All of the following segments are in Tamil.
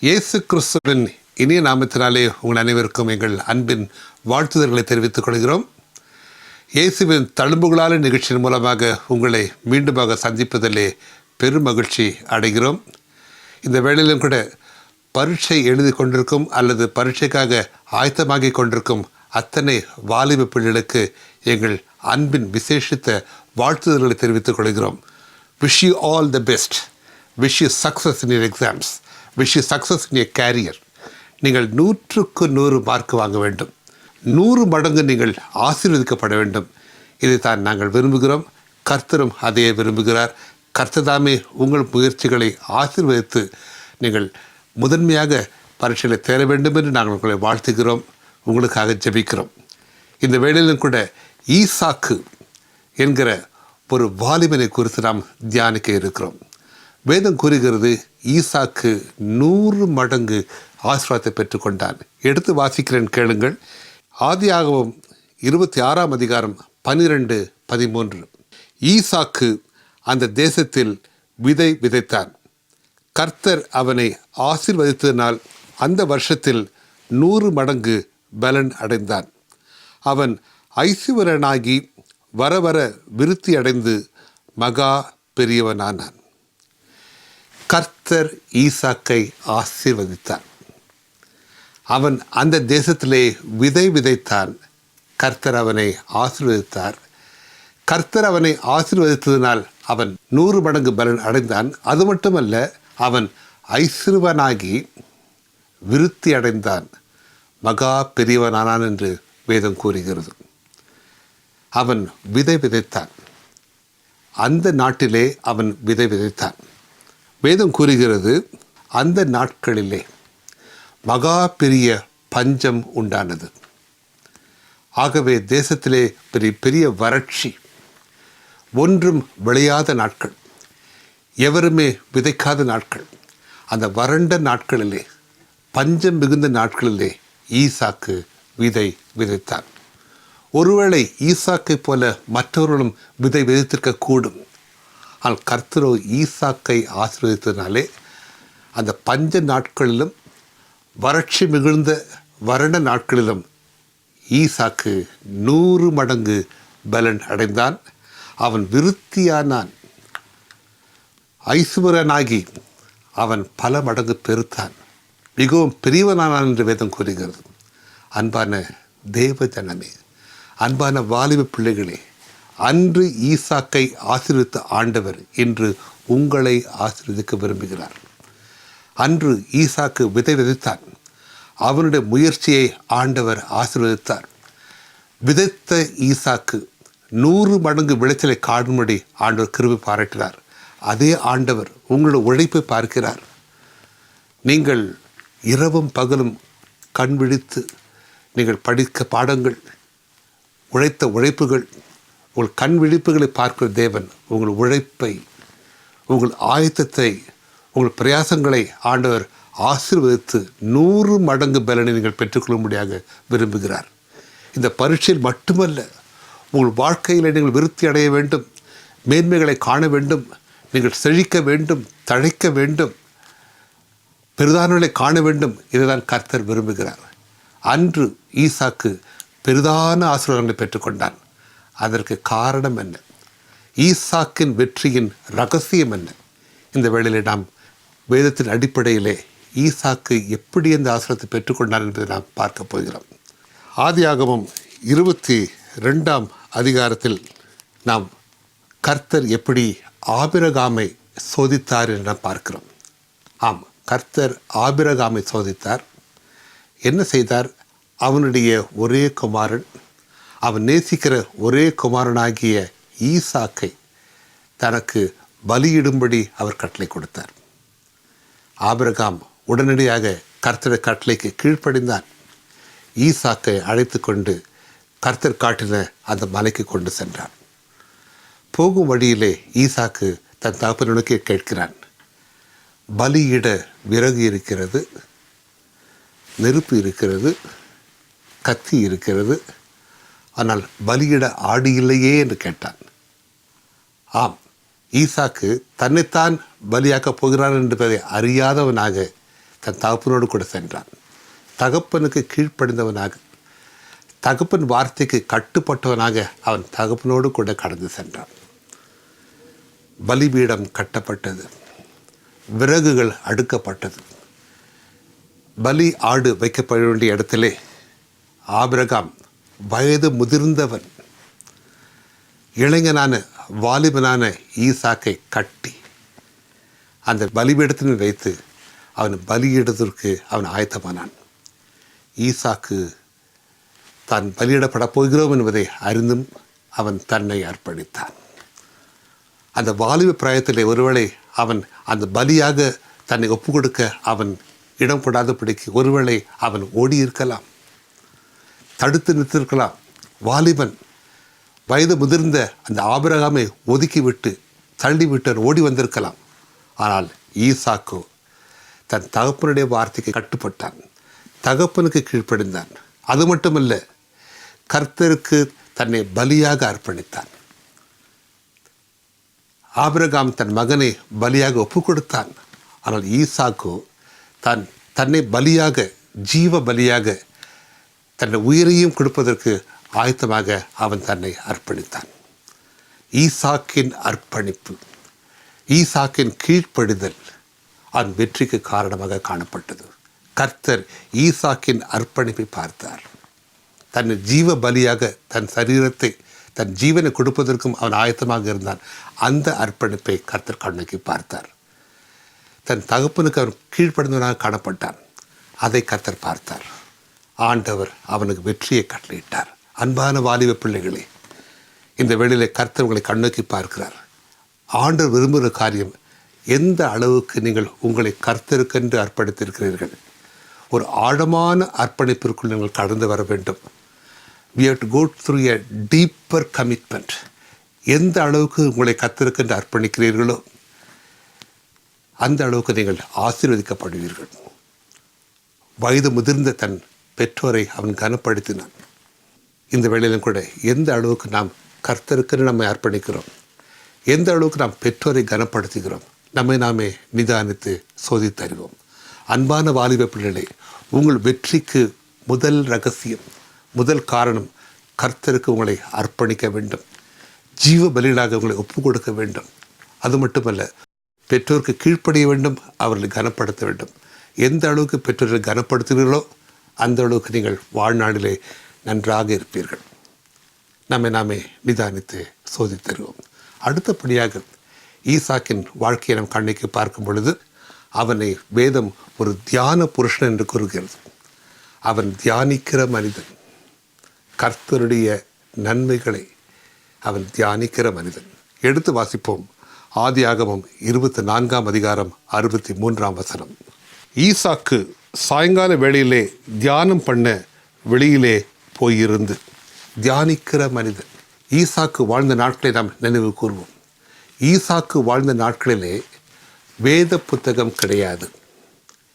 இயேசு கிறிஸ்துவின் இனிய நாமத்தினாலே உங்கள் அனைவருக்கும் எங்கள் அன்பின் வாழ்த்துதல்களை தெரிவித்துக் கொள்கிறோம். இயேசுவின் தழும்புகளால் நிகழ்ச்சியின் மூலமாக உங்களை மீண்டுமாக சந்திப்பதிலே பெரும் மகிழ்ச்சி அடைகிறோம். இந்த வேளையிலும் கூட பரீட்சை எழுதி கொண்டிருக்கும் அல்லது பரீட்சைக்காக ஆயத்தமாகி கொண்டிருக்கும் அத்தனை வாலிப பிள்ளைகளுக்கு எங்கள் அன்பின் விசேஷித்த வாழ்த்துதல்களை தெரிவித்துக் கொள்கிறோம். Wish you all the best. Wish you success in your exams. Wish you success in your career. நீங்கள் 100க்கு 100 மார்க் வாங்க வேண்டும். 100 மடங்கு நீங்கள் ஆசீர்வதிக்கப்பட வேண்டும். இதைத்தான் நாங்கள் விரும்புகிறோம். கர்த்தரும் அதையே விரும்புகிறார். கர்த்ததாமே உங்கள் முயற்சிகளை ஆசீர்வதித்து நீங்கள் முதன்மையாக பரீட்சைகளை தேர வேண்டும் என்று நாங்கள் உங்களை வாழ்த்துகிறோம். உங்களுக்காக ஜெபிக்கிறோம். இந்த வேளையிலும் கூட ஈசாக்கு என்கிற ஒரு வாலிபனை குறித்து நாம் தியானிக்க இருக்கிறோம். வேதம் கூறுகிறது, ஈசாக்கு 100 மடங்கு ஆசீர்வாதத்தை பெற்றுக்கொண்டான். எடுத்து வாசிக்கிறேன், கேளுங்கள். ஆதியாகமம் 26ஆம் அதிகாரம் 12-13. ஈசாக்கு அந்த தேசத்தில் விதை விதைத்தான். கர்த்தர் அவனை ஆசீர்வதித்ததினால் அந்த வருஷத்தில் 100 மடங்கு பலன் அடைந்தான். அவன் ஐசுவரனாகி வர வர விருத்தி அடைந்து மகா பெரியவனானான். கர்த்தர் ஈசாக்கை ஆசீர்வதித்தார். அவன் அந்த தேசத்திலே விதை விதைத்தான். கர்த்தர் அவனை ஆசீர்வதித்தார். கர்த்தர் அவனை ஆசீர்வதித்ததினால் அவன் 100 மடங்கு பலன் அடைந்தான். அது மட்டுமல்ல, அவன் ஐஸ்வரனாகி விருத்தி அடைந்தான், மகா பெரியவனானான் என்று வேதம் கூறுகிறது. அவன் விதை விதைத்தான். அந்த நாட்டிலே அவன் விதை விதைத்தான். வேதம் கூறுகிறது, அந்த நாட்களிலே மகா பெரிய பஞ்சம் உண்டானது. ஆகவே தேசத்திலே பெரிய வறட்சி, ஒன்றும் விளையாத நாட்கள், எவருமே விதைக்காத நாட்கள். அந்த வறண்ட நாட்களிலே, பஞ்சம் மிகுந்த நாட்களிலே ஈசாக்கு விதை விதைத்தான். ஒருவேளை ஈசாக்கை போல மற்றவர்களும் விதை விதைத்திருக்க கூடும். ஆனால் கர்த்தரோ ஈசாக்கை ஆசீர்வதித்ததினாலே அந்த பஞ்ச நாட்களிலும் வறட்சி மிகுந்த வறண்ட நாட்களிலும் ஈசாக்கு 100 மடங்கு பலன் அடைந்தான். அவன் விருத்தியானான். ஐசுவரனாகி அவன் பல மடங்கு பெருத்தான், மிகவும் பெரியவனானான் என்று வேதம் கூறுகிறது. அன்பான தேவ ஜனமே, அன்பான வாலிப பிள்ளைகளே, அன்று ஈசாக்கை ஆசீர்வதித்த ஆண்டவர் இன்று உங்களை ஆசீர்வதிக்க விரும்புகிறார். அன்று ஈசாக்கு விதை விதைத்தான். அவனுடைய முயற்சியை ஆண்டவர் ஆசீர்வதித்தார். விதைத்த ஈசாக்கு 100 மடங்கு விளைச்சலை காணும்படி ஆண்டவர் கிருபை பாராட்டினார். அதே ஆண்டவர் உங்களுடைய உழைப்பை பார்க்கிறார். நீங்கள் இரவும் பகலும் கண் விழித்து நீங்கள் படிக்க பாடங்கள், உழைத்த உழைப்புகள், உங்கள் கண் விழிப்புகளை பார்க்கிற தேவன் உங்கள் உழைப்பை, உங்கள் ஆயத்தத்தை, உங்கள் பிரயாசங்களை ஆண்டவர் ஆசீர்வதித்து 100 மடங்கு பலனை நீங்கள் பெற்றுக்கொள்ளும்படியாக விரும்புகிறார். இந்த பரீட்சையில் மட்டுமல்ல, உங்கள் வாழ்க்கையில் நீங்கள் விருத்தி அடைய வேண்டும், மேன்மைகளை காண வேண்டும், நீங்கள் செழிக்க வேண்டும், தழைக்க வேண்டும், பெரிதானங்களை காண வேண்டும். இதைதான் கர்த்தர் விரும்புகிறார். அன்று ஈசாக்கு பெரிதான ஆசீர்வாதங்களை பெற்றுக்கொண்டான். அதற்கு காரணம் என்ன? ஈசாக்கின் வெற்றியின் ரகசியம் என்ன? இந்த வேளையிலே நாம் வேதத்தின் அடிப்படையிலே ஈசாக்கு எப்படி அந்த ஆசீர்வாதத்தை பெற்றுக்கொண்டார் என்பதை நாம் பார்க்க போகிறோம். ஆதியாகமம் 22ஆம் அதிகாரத்தில் நாம் கர்த்தர் எப்படி ஆபிரகாமை சோதித்தார் என்று நாம் பார்க்கிறோம். ஆம், கர்த்தர் ஆபிரகாமை சோதித்தார். என்ன செய்தார்? அவனுடைய ஒரே குமாரன், அவன் நேசிக்கிற ஒரே குமாரனாகிய ஈசாக்கை தனக்கு பலியிடும்படி அவர் கட்டளை கொடுத்தார். ஆபிரகாம் உடனடியாக கர்த்தருடைய கட்டளைக்கு கீழ்ப்படிந்தான். ஈசாக்கை அழைத்து கொண்டு கர்த்தர் காட்டின அந்த மலைக்கு கொண்டு சென்றான். போகும் வழியிலே ஈசாக்கு தன் தகப்பனுக்கு கேட்கிறான், பலியிட விறகு இருக்கிறது, நெருப்பு இருக்கிறது, கத்தி இருக்கிறது, ஆனால் பலியிட ஆடு இல்லையே என்று கேட்டான். ஆம், ஈசாக்கு தன்னைத்தான் பலியாக்கப் போகிறான் என்பதை அறியாதவனாக தன் தகப்பனோடு கூட சென்றான். தகப்பனுக்கு கீழ்ப்படிந்தவனாக, தகப்பன் வார்த்தைக்கு கட்டுப்பட்டவனாக அவன் தகப்பனோடு கூட கடந்து சென்றான். பலிபீடம் கட்டப்பட்டது, விறகுகள் அடுக்கப்பட்டது. பலி ஆடு வைக்கப்பட வேண்டிய இடத்திலே ஆபிரகாம் வயது முதிர்ந்தவன், இளைஞனான வாலிபனான ஈசாக்கை கட்டி அந்த பலிபீடத்தினை வைத்து அவன் பலியிடுவதற்கு அவன் ஆயத்தமானான். ஈசாக்கு தான் பலியிடப்படப் போகிறோம் என்பதை அறிந்தும் அவன் தன்னை அர்ப்பணித்தான். அந்த வாலிப பிராயத்திலே ஒருவேளை அவன் அந்த பலியாக தன்னை ஒப்பு கொடுக்க அவன் இடம் கொடாதபடிக்கு ஒருவேளை அவன் ஓடி இருக்கலாம், தடுத்து நிறுத்திருக்கலாம். வாலிபன் வயது முதிர்ந்த அந்த ஆபிரகாமை ஒதுக்கிவிட்டு தள்ளிவிட்டு ஓடி வந்திருக்கலாம். ஆனால் ஈசாக்கு தன் தகப்பனுடைய வார்த்தைக்கு கட்டுப்பட்டான், தகப்பனுக்கு கீழ்ப்படிந்தான். அது மட்டுமல்ல, கர்த்தருக்கு தன்னை பலியாக அர்ப்பணித்தான். ஆபிரகாம் தன் மகனை பலியாக ஒப்பு கொடுத்தான். ஆனால் ஈசாக்கு தன்னை பலியாக, ஜீவ பலியாக, தன்னை உயிரையும் கொடுப்பதற்கு ஆயத்தமாக அவன் தன்னை அர்ப்பணித்தான். ஈசாக்கின் அர்ப்பணிப்பு, ஈசாக்கின் கீழ்ப்படிதல் அவன் வெற்றிக்கு காரணமாக காணப்பட்டது. கர்த்தர் ஈசாக்கின் அர்ப்பணிப்பை பார்த்தார். தன்னை ஜீவ பலியாக தன் சரீரத்தை, தன் ஜீவனை கொடுப்பதற்கும் அவன் ஆயத்தமாக இருந்தான். அந்த அர்ப்பணிப்பை கர்த்தர் கண்ணோக்கி பார்த்தார். தன் தகப்பனுக்கு அவன் கீழ்ப்படிந்தவனாக காணப்பட்டான். அதை கர்த்தர் பார்த்தார். ஆண்டவர் அவனுக்கு வெற்றியை கட்டளையிட்டார். அன்பான வாலிப பிள்ளைகளே, இந்த வேளையிலே கர்த்தர் உங்களை கண்ணோக்கி பார்க்கிறார். ஆண்டவர் விரும்புகிற காரியம், எந்த அளவுக்கு நீங்கள் உங்களை கர்த்தருக்கென்று அர்ப்பணித்திருக்கிறீர்கள். ஒரு ஆழமான அர்ப்பணிப்பிற்குள் நீங்கள் கடந்து வர வேண்டும். We have to go through a deeper commitment. எந்த அளவுக்கு உங்களை கர்த்தருக்கென்று அர்ப்பணிக்கிறீர்களோ அந்த அளவுக்கு நீங்கள் ஆசீர்வதிக்கப்படுவீர்கள். வயது முதிர்ந்த தன் பெற்றோரை அவன் கனப்படுத்தினான். இந்த வேளையிலும் கூட எந்த அளவுக்கு நாம் கர்த்தருக்கென்று நம்மை அர்ப்பணிக்கிறோம், எந்த அளவுக்கு நாம் பெற்றோரை கனப்படுத்துகிறோம், நம்மை நாமே நிதானித்து சோதித்தறிவோம். அன்பான வாலிப பிள்ளைகளே, உங்கள் வெற்றிக்கு முதல் ரகசியம், முதல் காரணம், கர்த்தருக்கு உங்களை அர்ப்பணிக்க வேண்டும். ஜீவ பலிகளாக உங்களை ஒப்பு கொடுக்க வேண்டும். அது மட்டுமல்ல, பெற்றோருக்கு கீழ்ப்படிய வேண்டும், அவர்களை கனப்படுத்த வேண்டும். எந்த அளவுக்கு பெற்றோர்களை கனப்படுத்துகிறீர்களோ அந்த அளவுக்கு நீங்கள் வாழ்நாளிலே நன்றாக இருப்பீர்கள். நம்மை நாமே நிதானித்து சோதித்தருவோம். அடுத்தபடியாக ஈசாக்கின் வாழ்க்கையை நாம் கண்ணுக்கு பார்க்கும் பொழுது அவனை வேதம் ஒரு தியான புருஷன் என்று கூறுகிறது. அவன் தியானிக்கிற மனிதன், கர்த்தருடைய நன்மைகளை அவன் தியானிக்கிற மனிதன். எடுத்து வாசிப்போம். ஆதியாகமம் 24ஆம் அதிகாரம் 63ஆம் வசனம். ஈசாக்கு சாயங்கால வேளையிலே தியானம் பண்ண வெளியிலே போயிருந்து. தியானிக்கிற மனிதன். ஈசாக்கு வாழ்ந்த நாட்களை நாம் நினைவு கூர்வோம். ஈசாக்கு வாழ்ந்த நாட்களிலே வேத புத்தகம் கிடையாது,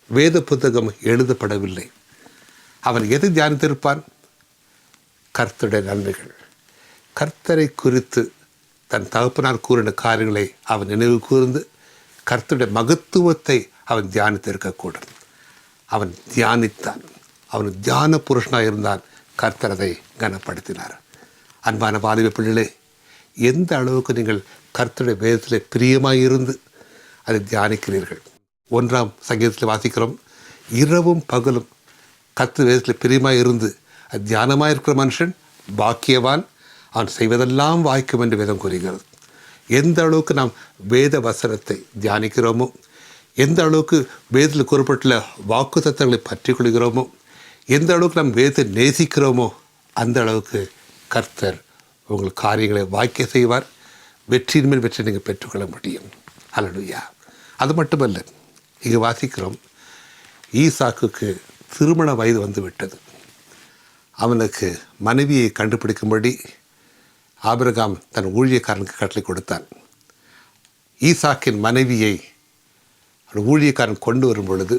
வேத புத்தகம் எழுதப்படவில்லை. அவன் எதை தியானித்திருப்பான்? கர்த்தருடைய நன்மைகள், கர்த்தரை குறித்து தன் தகப்பனார் கூறின காரியங்களை அவன் நினைவு கூர்ந்து கர்த்தருடைய மகத்துவத்தை அவன் தியானித்திருக்கக்கூடும். அவன் தியானித்தான். அவன் தியான புருஷனாக இருந்தான். கர்த்தர் அதை கனப்படுத்தினார். அன்பான வாலிப பிள்ளைகளே, எந்த அளவுக்கு நீங்கள் கர்த்தருடைய வேதத்தில் பிரியமாக இருந்து அதை தியானிக்கிறீர்கள். 1ஆம் சங்கீதத்தில் வாசிக்கிறோம், இரவும் பகலும் கர்த்தர் வேதத்தில் பிரியமாக இருந்து அது தியானமாக இருக்கிற மனுஷன் பாக்கியவான், அவன் செய்வதெல்லாம் வாய்க்கும் என்று வேதம் கூறுகிறது. எந்த அளவுக்கு நாம் வேத வசனத்தை தியானிக்கிறோமோ, எந்த அளவுக்கு வேதத்தில் கூறப்பட்டுள்ள வாக்கு தத்தங்களை பற்றி கொள்கிறோமோ, எந்த அளவுக்கு நாம் வேதத்தை நேசிக்கிறோமோ அந்த அளவுக்கு கர்த்தர் உங்கள் காரியங்களை வாய்க்க செய்வார். வெற்றியின் மேல் வெற்றி நீங்கள் பெற்றுக்கொள்ள முடியும். அல்லேலூயா. அது மட்டுமல்ல, இங்கே வாசிக்கிறோம், ஈசாக்குக்கு திருமண வயது வந்து விட்டது. அவனுக்கு மனைவியை கண்டுபிடிக்கும்படி ஆபிரகாம் தன் ஊழியக்காரனுக்கு கட்டளை கொடுத்தான். ஈசாக்கின் மனைவியை ஊழியக்காரன் கொண்டு வரும் பொழுது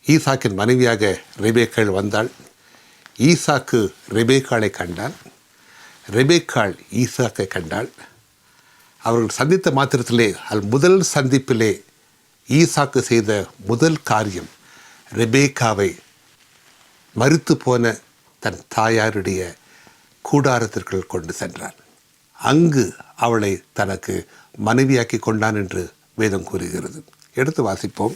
ஈசாக்கின் மனைவியாக ரெபேக்காள் வந்தாள். ஈசாக்கு ரெபேக்காளை கண்டான், ரெபேக்காள் ஈசாக்கை கண்டாள். அவர்கள் சந்தித்த மாத்திரத்திலே, முதல் சந்திப்பிலே ஈசாக்கு செய்த முதல் காரியம் ரெபேக்காவை மரித்து போன தன் தாயாருடைய கூடாரத்திற்குள் கொண்டு சென்றான். அங்கு அவளை தனக்கு மனைவியாக்கி கொண்டான் என்று வேதம் கூறுகிறது. எடுத்து வாசிப்போம்.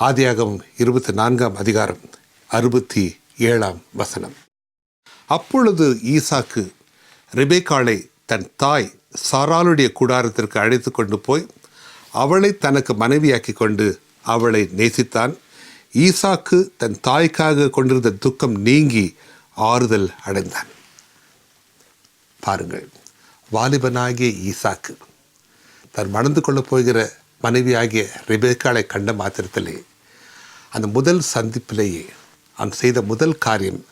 ஆதியாகமம் 24 அதிகாரம் 67 அப்பொழுது ஈசாக்கு ரெபேக்காளை தன் தாய் சாராளுடைய கூடாரத்திற்கு அழைத்து கொண்டு போய் அவளை தனக்கு மனைவியாக்கி கொண்டு அவளை நேசித்தான். ஈசாக்கு தன் தாய்க்காக கொண்டிருந்த துக்கம் நீங்கி ஆறுதல் அடைந்தான். பாருங்கள், வாலிபனாகிய ஈசாக்கு தன் மணந்து கொள்ளப் போகிற மனைவியாகிய ரெபேக்காளை கண்ட மாத்திரத்திலே அந்த முதல் சந்திப்பிலேயே அவன் செய்த முதல் காரியம்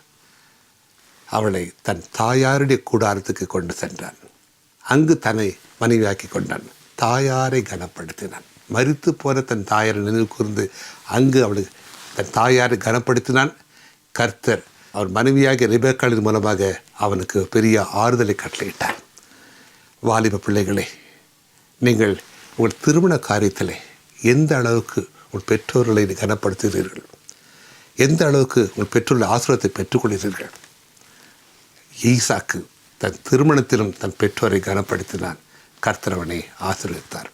அவளை தன் தாயாருடைய கூடாரத்துக்கு கொண்டு சென்றான். அங்கு தன்னை மனைவியாக்கி கொண்டான். தாயாரை கனப்படுத்தினான். மரித்து போன தன் தாயாரை நினைவு கூர்ந்து அங்கு அவளை தன் தாயாரை கனப்படுத்தினான். கர்த்தர் அவர் மனைவியாகிய ரெபேக்காளின் மூலமாக அவனுக்கு பெரிய ஆறுதலை கட்டளையிட்டார். வாலிப பிள்ளைகளே, நீங்கள் உங்கள் திருமண காரியத்தில் எந்த அளவுக்கு உங்கள் பெற்றோர்களை கனப்படுத்துகிறீர்கள், எந்த அளவுக்கு உங்கள் பெற்றோர்கள் ஆசீர்வாதத்தை பெற்றுக்கொள்கிறீர்கள். ஈசாக்கு தன் திருமணத்திலும் தன் பெற்றோரை கனப்படுத்தினான். கர்த்தர் அவனை ஆசீர்வதித்தார்.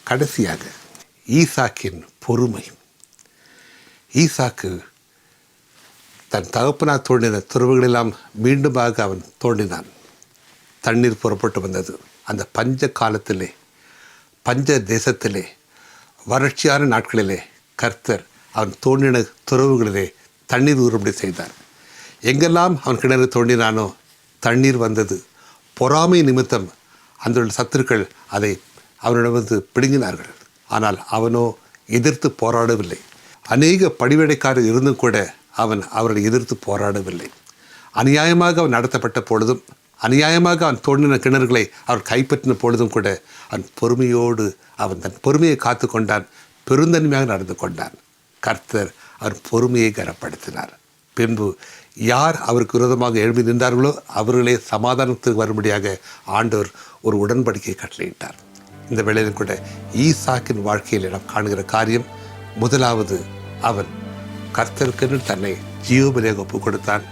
கடைசியாக ஈசாக்கின் பொறுமை. ஈசாக்கு தன் தகப்பனார் தோண்டின துறவுகளெல்லாம் மீண்டுமாக அவன் தோண்டினான். தண்ணீர் புறப்பட்டு வந்தது. அந்த பஞ்ச காலத்திலே, பஞ்ச தேசத்திலே, வறட்சியான நாட்களிலே கர்த்தர் அவன் தோண்டின துறவுகளிலே தண்ணீர் ஊறும்படி செய்தார். எங்கெல்லாம் அவன் கிணறு தோண்டினானோ தண்ணீர் வந்தது. பொறாமை நிமித்தம் அந்த சத்துருக்கள் அதை அவனிடமிருந்து பிடுங்கினார்கள். ஆனால் அவனோ எதிர்த்து போராடவில்லை. அநேக பணிவிடைக்காரர் இருந்தும் கூட அவன் அவர்களை எதிர்த்து போராடவில்லை. அநியாயமாக அவன் நடத்தப்பட்ட பொழுதும், அநியாயமாக அவன் தோண்டின கிணறுகளை அவர் கைப்பற்றின பொழுதும் கூட அவன் பொறுமையோடு அவன் தன் பொறுமையை காத்து கொண்டான். பெருந்தன்மையாக நடந்து கொண்டான். கர்த்தர் அவர் பொறுமையை கனப்படுத்தினார். பின்பு யார் அவருக்கு விரோதமாக எழுப்பி நின்றார்களோ அவர்களே சமாதானத்துக்கு வரும்படியாக ஆண்டவர் ஒரு உடன்படிக்கை கட்டளையிட்டார். இந்த வேளையிலும் கூட ஈசாக்கின் வாழ்க்கையில் நாம் காணுகிற காரியம், முதலாவது அவன் கர்த்தருக்கென்று தன்னை ஜீவபலியாக ஒப்புக் கொடுத்தான்.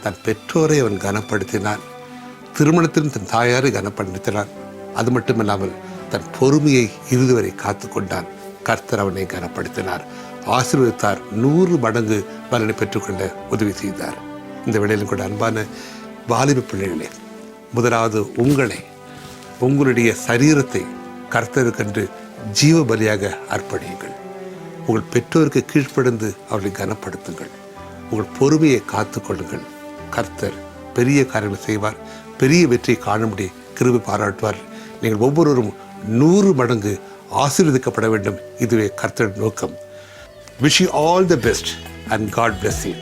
தன் பெற்றோரை அவன் கனப்படுத்தினான். திருமணத்திலும் தன் தாயாரை கனப்படுத்தினான். அது மட்டுமில்லாமல் தன் பொறுமையை இறுதி வரை காத்து கொண்டான். கர்த்தர் அவனை கனப்படுத்தினார், ஆசீர்வதித்தார், 100 மடங்கு பலனை பெற்றுக்கொள்ள உதவி செய்தார். இந்த வேளையிலும் கூட அன்பான வாலிப பிள்ளைகளே, முதலாவது உங்களுடைய சரீரத்தை கர்த்தருக்கென்று ஜீவ பலியாக அர்ப்பணியுங்கள். உங்கள் பெற்றோருக்கு கீழ்ப்படிந்து அவர்களை கனப்படுத்துங்கள். உங்கள் பொறுமையை காத்து கொள்ளுங்கள். கர்த்தர் பெரிய காரியங்கள் செய்வார். பெரிய வெற்றியை காணும்படி கிருபை பாராட்டுவார். நீங்கள் ஒவ்வொருவரும் 100 மடங்கு ஆசீர்வதிக்கப்பட வேண்டும். இதுவே கர்த்தரின் நோக்கம். Wish you all the best and God bless you.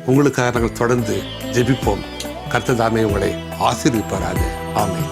உங்களுக்காக நாங்கள் தொடர்ந்து ஜெபிப்போம். கர்த்தர் தாமே உங்களை ஆசீர்வதிப்பாராக. ஆமென்.